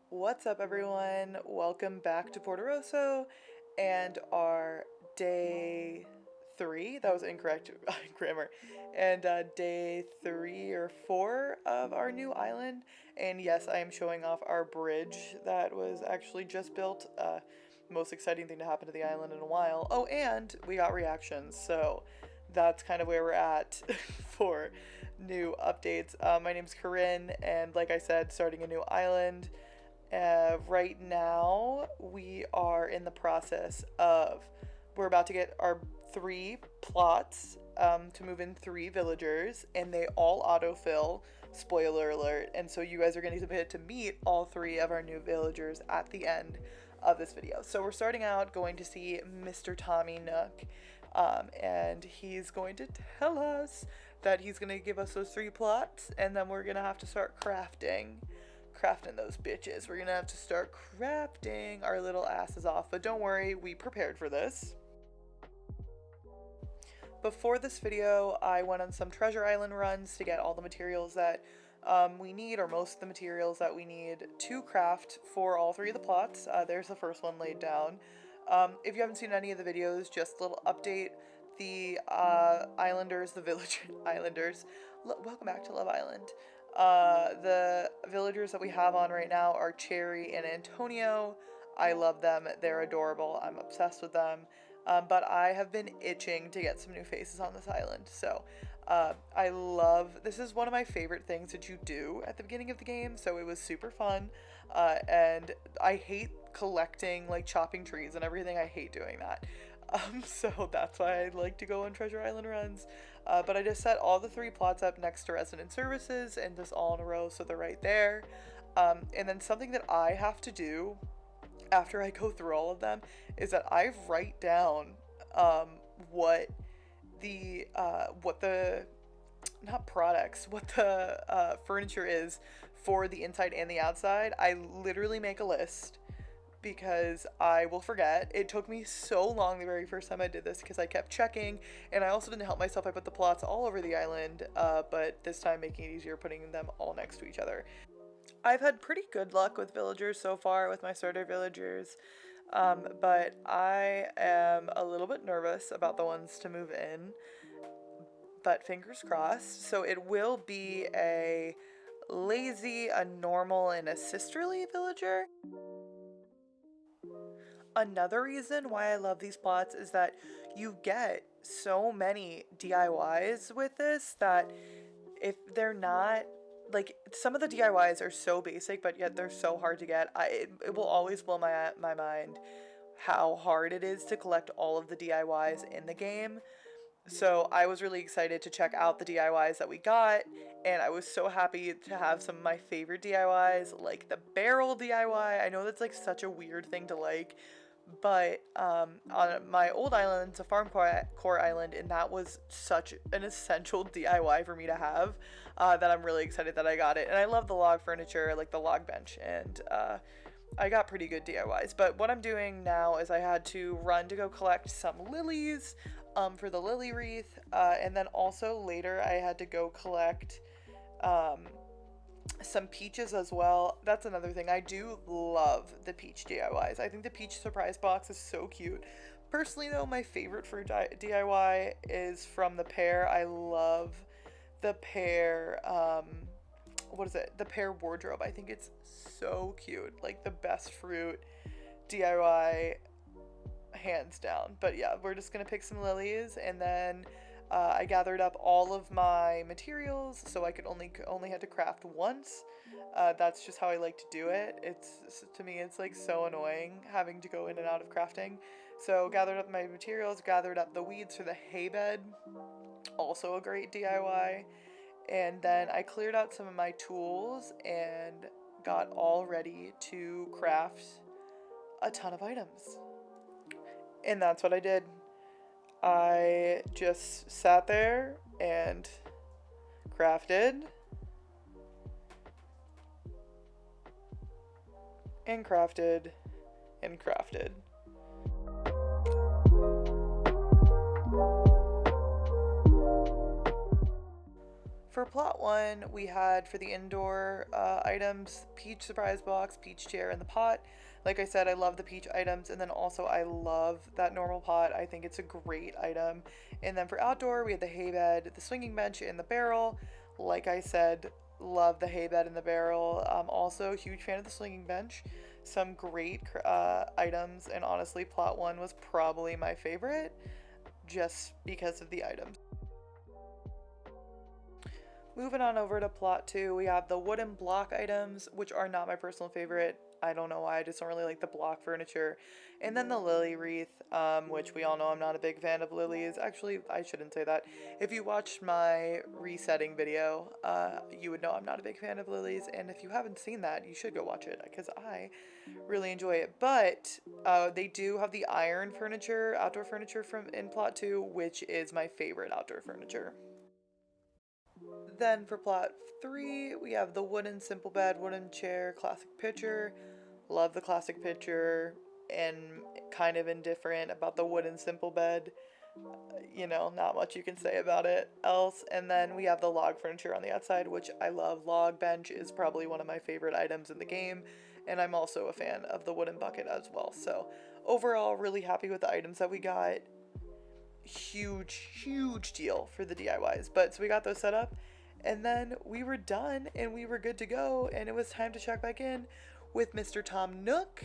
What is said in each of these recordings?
What's up, everyone? Welcome back to Portorosso and our day 3. That was incorrect grammar. And day 3 or 4 of our new island. And yes, I am showing off our bridge that was actually just built. Most exciting thing to happen to the island in a while. Oh, and we got reactions, so that's kind of where we're at for new updates. My name's Corinne, and like I said, starting a new island. Right now, we are in the process of, we're about to get our 3 plots to move in 3 villagers, and they all autofill, spoiler alert, and so you guys are going to get to meet all 3 of our new villagers at the end of this video. So we're starting out going to see Mr. Tommy Nook, and he's going to tell us that he's going to give us those 3 plots, and then we're going to have to start crafting those bitches. We're gonna have to start crafting our little asses off, but don't worry, we prepared for this. Before this video, I went on some Treasure Island runs to get all the materials that we need, or most of the materials that we need to craft for all 3 of the plots. There's the first one laid down. If you haven't seen any of the videos, just a little update. The islanders, the village islanders, welcome back to Love Island. The villagers that we have on right now are Cherry and Antonio. I love them. They're adorable. I'm obsessed with them. But I have been itching to get some new faces on this island. So I love, this is one of my favorite things that you do at the beginning of the game. So it was super fun. And I hate collecting, like chopping trees and everything. I hate doing that. So that's why I like to go on Treasure Island runs. But I just set all the 3 plots up next to resident services and just all in a row, so they're right there. And then something that I have to do after I go through all of them is that I write down what the not products, what the furniture is for the inside and the outside. I literally make a list, because I will forget. It took me so long the very first time I did this because I kept checking, and I also didn't help myself. I put the plots all over the island, but this time making it easier, putting them all next to each other. I've had pretty good luck with villagers so far, with my starter villagers, but I am a little bit nervous about the ones to move in, but fingers crossed. So it will be a lazy, a normal, and a sisterly villager. Another reason why I love these plots is that you get so many DIYs with this that if they're not, like, some of the DIYs are so basic, but yet they're so hard to get. It will always blow my mind how hard it is to collect all of the DIYs in the game. So I was really excited to check out the DIYs that we got, and I was so happy to have some of my favorite DIYs, like the barrel DIY. I know that's like such a weird thing to like, but on my old island, it's a farm core island, and that was such an essential DIY for me to have, that I'm really excited that I got it. And I love the log furniture, like the log bench, and I got pretty good DIYs. But what I'm doing now is I had to run to go collect some lilies for the lily wreath, and then also later I had to go collect some peaches as well. That's another thing. I do love the peach DIYs. I think the peach surprise box is so cute. Personally though, my favorite fruit DIY is from the pear. I love the pear, what is it? The pear wardrobe. I think it's so cute. Like the best fruit DIY hands down. But yeah, we're just gonna pick some lilies, and then I gathered up all of my materials, so I could only had to craft once. That's just how I like to do it. To me, it's like so annoying having to go in and out of crafting. So gathered up my materials, gathered up the weeds for the hay bed, also a great DIY. And then I cleared out some of my tools and got all ready to craft a ton of items. And that's what I did. I just sat there and crafted and crafted and crafted. For plot 1, we had for the indoor items, peach surprise box, peach chair, and the pot. Like I said, I love the peach items, and then also I love that normal pot. I think it's a great item. And then for outdoor, we had the hay bed, the swinging bench, and the barrel. Like I said, love the hay bed and the barrel. Also, huge fan of the swinging bench. Some great items, and honestly, plot 1 was probably my favorite just because of the items. Moving on over to plot 2, we have the wooden block items, which are not my personal favorite. I don't know why, I just don't really like the block furniture. And then the lily wreath, which we all know I'm not a big fan of lilies. Actually, I shouldn't say that. If you watched my resetting video, you would know I'm not a big fan of lilies. And if you haven't seen that, you should go watch it because I really enjoy it. But they do have the iron furniture, outdoor furniture from in plot 2, which is my favorite outdoor furniture. Then for plot 3, we have the wooden simple bed, wooden chair, classic picture. Love the classic picture, and kind of indifferent about the wooden simple bed. You know, not much you can say about it else. And then we have the log furniture on the outside, which I love. Log bench is probably one of my favorite items in the game, and I'm also a fan of the wooden bucket as well. So overall, really happy with the items that we got. Huge deal for the DIYs. But so we got those set up, and then we were done and we were good to go, and it was time to check back in with Mr. Tom Nook,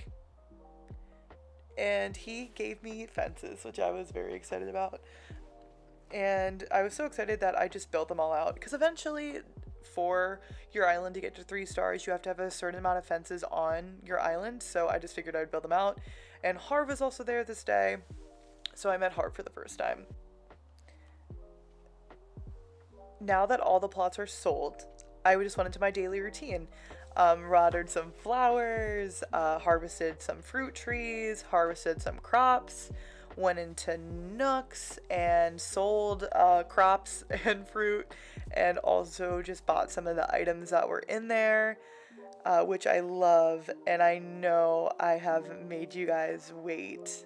and he gave me fences, which I was very excited about. And I was so excited that I just built them all out, because eventually for your island to get to 3 stars you have to have a certain amount of fences on your island, so I just figured I'd build them out. And Harv was also there this day, so I met Harv for the first time. Now that all the plots are sold, I just went into my daily routine. Watered some flowers, harvested some fruit trees, harvested some crops, went into Nooks and sold crops and fruit, and also just bought some of the items that were in there, which I love, and I know I have made you guys wait.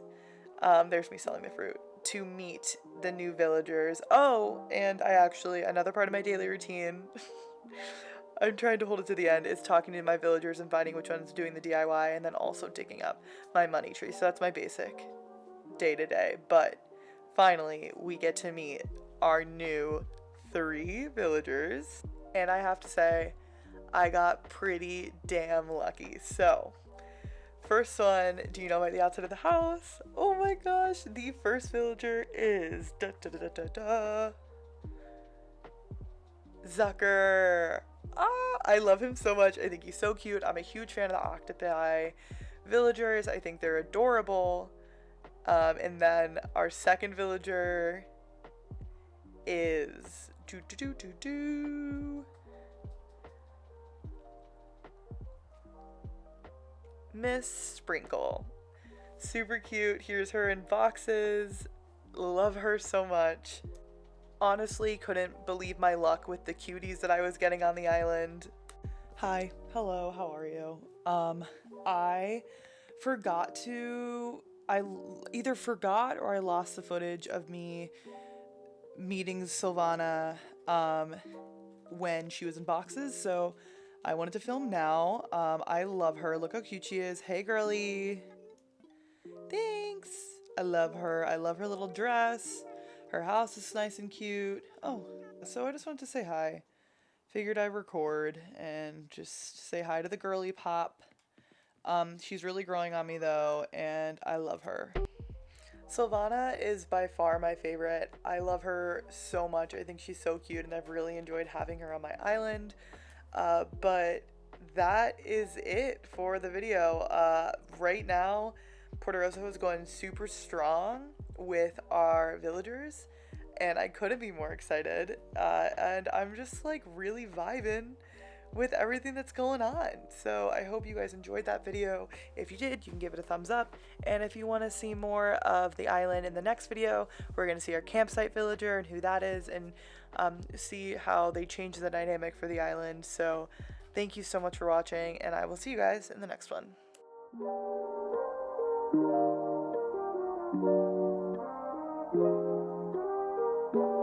There's me selling the fruit. To meet the new villagers. Oh, and I actually, another part of my daily routine, I'm trying to hold it to the end, is talking to my villagers and finding which one's doing the DIY, and then also digging up my money tree. So that's my basic day-to-day. But finally, we get to meet our new 3 villagers, and I have to say, I got pretty damn lucky. So first one, do you know about the outside of the house? Oh my gosh, the first villager is Zucker. I love him so much. I think he's so cute. I'm a huge fan of the octopi villagers. I think they're adorable. And then our second villager is Miss Sprinkle. Super cute. Here's her in boxes. Love her so much. Honestly, couldn't believe my luck with the cuties that I was getting on the island. Hi. Hello. How are you? I forgot to... I either forgot or I lost the footage of me meeting Sylvana when she was in boxes, so I wanted to film now. I love her. Look how cute she is. Hey, girly. Thanks. I love her. I love her little dress. Her house is nice and cute. Oh, so I just wanted to say hi. Figured I'd record and just say hi to the girly pop. She's really growing on me though, and I love her. Sylvana is by far my favorite. I love her so much. I think she's so cute, and I've really enjoyed having her on my island. But that is it for the video. Right now, Portorosso is going super strong with our villagers, and I couldn't be more excited. And I'm just like really vibing with everything that's going on. So I hope you guys enjoyed that video. If you did, you can give it a thumbs up. And if you want to see more of the island in the next video, we're going to see our campsite villager and who that is, and see how they change the dynamic for the island. So thank you so much for watching, and I will see you guys in the next one.